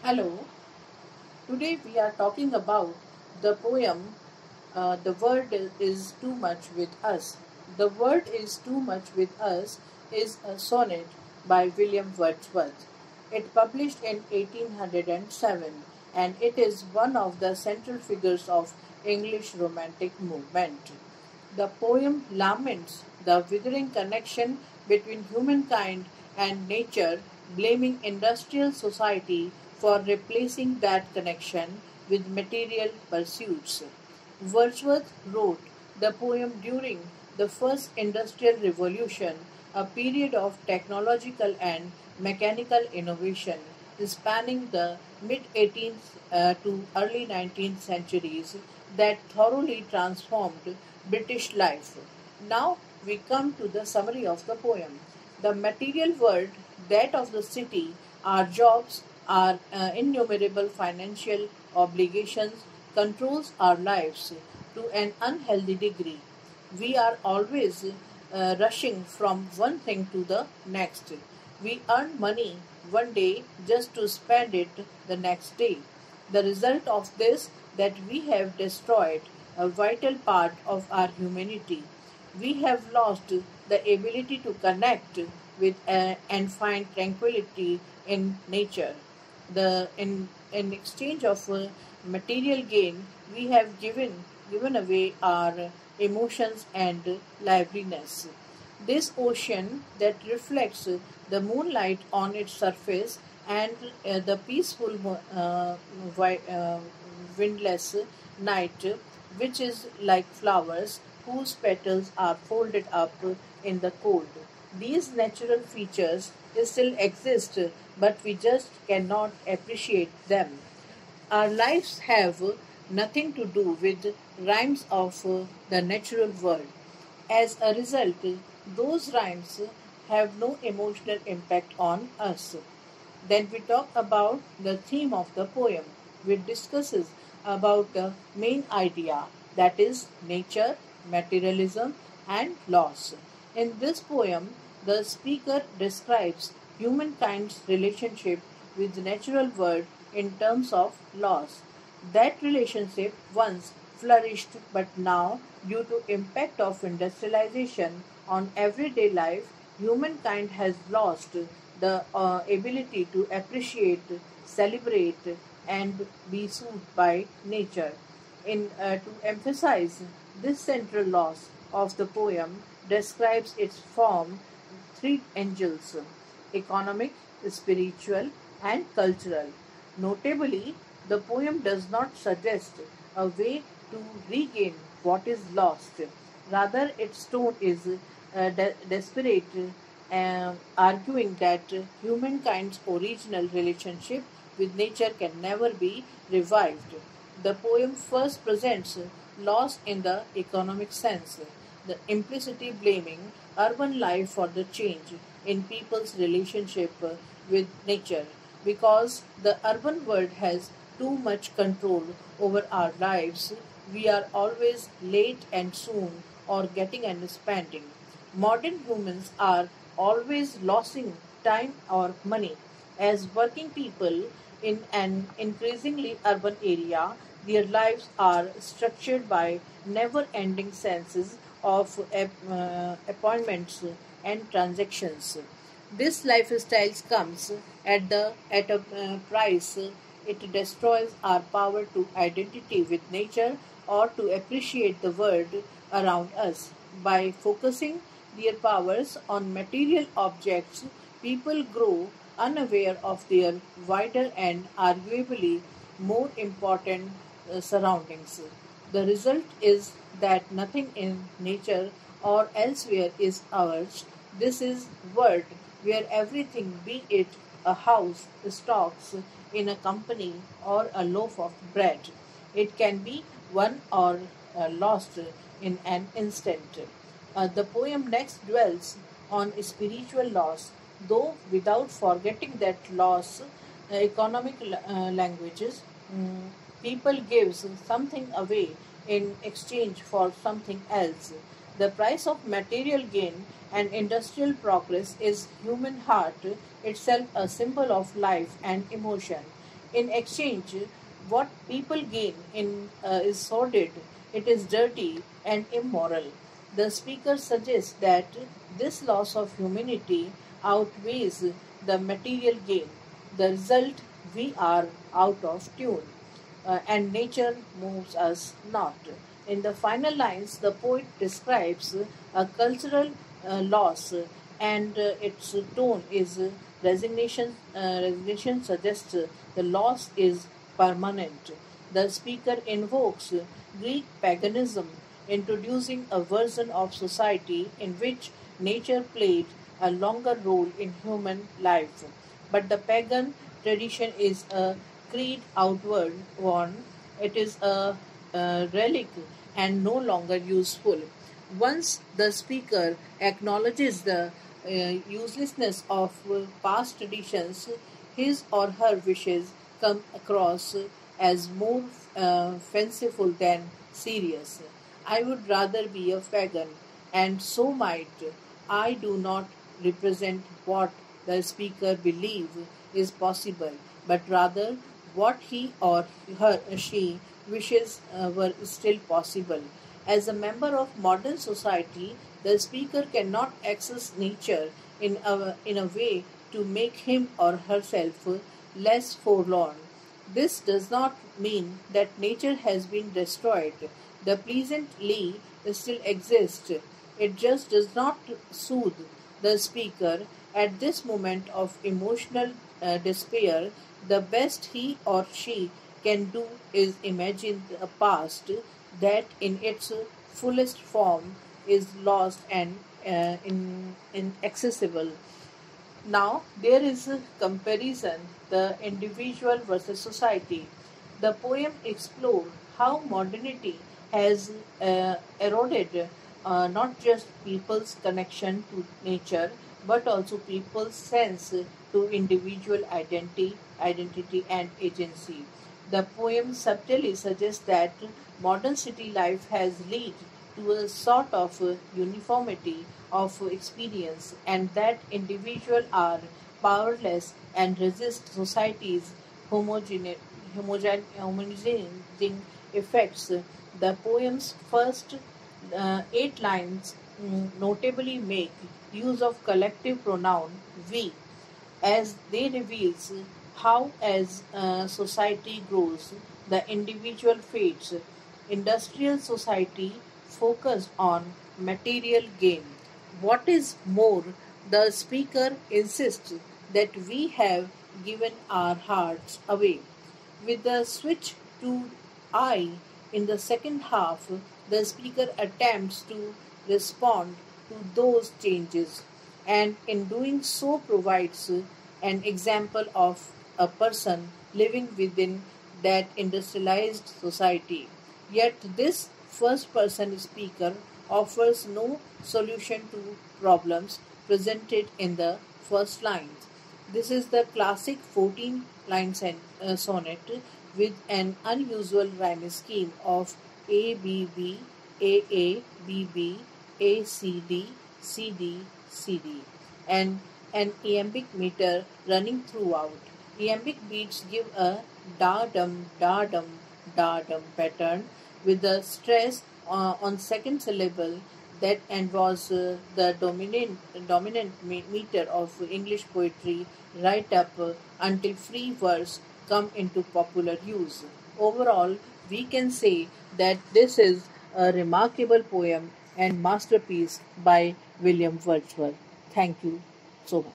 Hello, today we are talking about the poem The World is Too Much with Us. The World is Too Much with Us is a sonnet by William Wordsworth. It published in 1807 and it is one of the central figures of English Romantic movement. The poem laments the withering connection between humankind and nature, blaming industrial society for replacing that connection with material pursuits. Wordsworth wrote the poem during the first industrial revolution, a period of technological and mechanical innovation spanning the mid 18th to early 19th centuries that thoroughly transformed British life. Now we come to the summary of the poem. The material world, that of the city, our jobs, our innumerable financial obligations, controls our lives to an unhealthy degree. We are always rushing from one thing to the next. We earn money one day just to spend it the next day. The result of this that we have destroyed a vital part of our humanity. We have lost the ability to connect with and find tranquility in nature. In exchange of material gain, we have given away our emotions and liveliness. This ocean that reflects the moonlight on its surface and the peaceful windless night, which is like flowers whose petals are folded up in the cold. These natural features still exist, but we just cannot appreciate them. Our lives have nothing to do with rhymes of the natural world. As a result, those rhymes have no emotional impact on us. Then we talk about the theme of the poem, which discusses about the main idea, that is nature, materialism and loss. In this poem, the speaker describes humankind's relationship with the natural world in terms of loss. That relationship once flourished, but now, due to impact of industrialization on everyday life, humankind has lost the ability to appreciate, celebrate, and be soothed by nature. To emphasize this central loss of the poem describes its form three angels: economic, spiritual, and cultural. Notably, the poem does not suggest a way to regain what is lost. Rather, its tone is desperate, arguing that humankind's original relationship with nature can never be revived. The poem first presents loss in the economic sense, the implicitly blaming urban life for the change in people's relationship with nature, because the urban world has too much control over our lives. We are always late and soon or getting and spending. Modern humans are always losing time or money. As working people in an increasingly urban area, their lives are structured by never ending senses of appointments and transactions. This lifestyle comes at a price. It destroys our power to identity with nature or to appreciate the world around us. By focusing their powers on material objects, people grow unaware of their wider and arguably more important surroundings. The result is that nothing in nature or elsewhere is ours. This is world where everything, be it a house, stocks in a company, or a loaf of bread, it can be won or lost in an instant. The poem next dwells on spiritual loss, though without forgetting that loss, economic languages, people gives something away in exchange for something else. The price of material gain and industrial progress is human heart itself, a symbol of life and emotion. In exchange, what people gain is sordid, it is dirty and immoral. The speaker suggests that this loss of humanity outweighs the material gain. The result, we are out of tune, and nature moves us not. In the final lines, the poet describes a cultural loss, and its tone is resignation. Resignation suggests the loss is permanent. The speaker invokes Greek paganism, introducing a version of society in which nature played a longer role in human life. But the pagan tradition is a creed outward one, it is a relic and no longer useful. Once the speaker acknowledges the uselessness of past traditions, his or her wishes come across as more fanciful than serious. I would rather be a pagan, and so might I do not represent what the speaker believes is possible, but rather what he or her she wishes were still possible. As a member of modern society, the speaker cannot access nature in a way to make him or herself less forlorn. This does not mean that nature has been destroyed. The pleasant Lee still exists. It just does not soothe the speaker at this moment of emotional despair. The best he or she can do is imagine a past that, in its fullest form, is lost and inaccessible. Now, there is a comparison, the individual versus society. The poem explores how modernity has eroded not just people's connection to nature, but also people's sense to individual identity and agency. The poem subtly suggests that modern city life has led to a sort of uniformity of experience, and that individuals are powerless and resist society's homogenizing effects. The poem's first 8 lines notably make use of collective pronoun we, as they reveals how, as society grows, the individual fades. Industrial society focused on material gain. What is more, the speaker insists that we have given our hearts away. With the switch to I in the second half, the speaker attempts to respond to those changes, and in doing so provides an example of a person living within that industrialized society. Yet this first person speaker offers no solution to problems presented in the first lines. This is the classic 14-line sonnet with an unusual rhyme scheme of A B B A A B B A C D C D C D, and an iambic meter running throughout. Iambic beats give a da dum pattern with the stress on second syllable that, and was the dominant meter of English poetry right up until free verse come into popular use. Overall, we can say that this is a remarkable poem and masterpiece by William Wordsworth. Thank you so much.